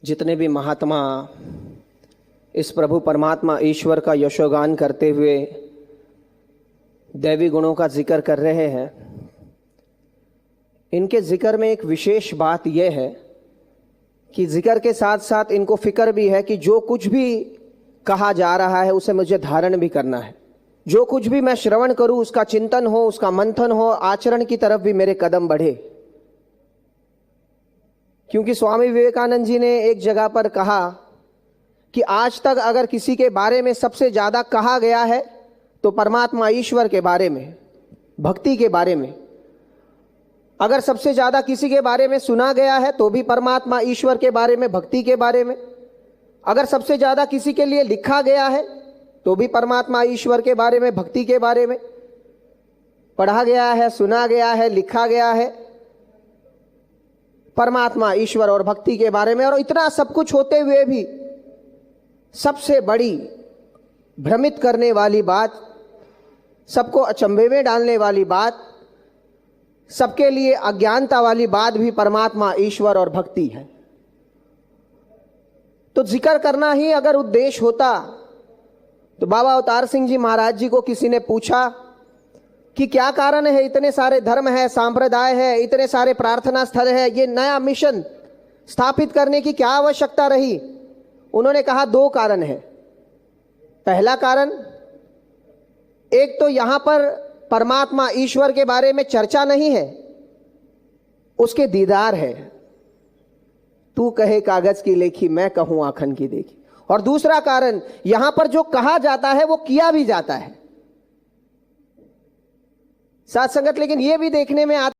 जितने भी महात्मा इस प्रभु परमात्मा ईश्वर का यशोगान करते हुए दैवी गुणों का जिक्र कर रहे हैं, इनके जिक्र में एक विशेष बात यह है कि जिक्र के साथ साथ इनको फिक्र भी है कि जो कुछ भी कहा जा रहा है उसे मुझे धारण भी करना है। जो कुछ भी मैं श्रवण करूं उसका चिंतन हो, उसका मंथन हो, आचरण की तरफ भी मेरे कदम बढ़े। क्योंकि स्वामी विवेकानंद जी ने एक जगह पर कहा कि आज तक अगर किसी के बारे में सबसे ज्यादा कहा गया है तो परमात्मा ईश्वर के बारे में, भक्ति के बारे में। अगर सबसे ज्यादा किसी के बारे में सुना गया है तो भी परमात्मा ईश्वर के बारे में, भक्ति के बारे में। अगर सबसे ज्यादा किसी के लिए लिखा गया है तो भी परमात्मा ईश्वर के बारे में, भक्ति के बारे में। पढ़ा गया है, सुना गया है, लिखा गया है परमात्मा ईश्वर और भक्ति के बारे में। और इतना सब कुछ होते हुए भी सबसे बड़ी भ्रमित करने वाली बात, सबको अचंभे में डालने वाली बात, सबके लिए अज्ञानता वाली बात भी परमात्मा ईश्वर और भक्ति है। तो जिक्र करना ही अगर उद्देश्य होता तो बाबा अवतार सिंह जी महाराज जी को किसी ने पूछा कि क्या कारण है, इतने सारे धर्म है, सांप्रदाय है, इतने सारे प्रार्थना स्थल है, ये नया मिशन स्थापित करने की क्या आवश्यकता रही? उन्होंने कहा दो कारण है। पहला कारण, एक तो यहां पर परमात्मा ईश्वर के बारे में चर्चा नहीं है, उसके दीदार है। तू कहे कागज की लेखी, मैं कहूं आखन की देखी। और दूसरा कारण, यहां पर जो कहा जाता है वो किया भी जाता है। साथ संगत लेकिन यह भी देखने में आता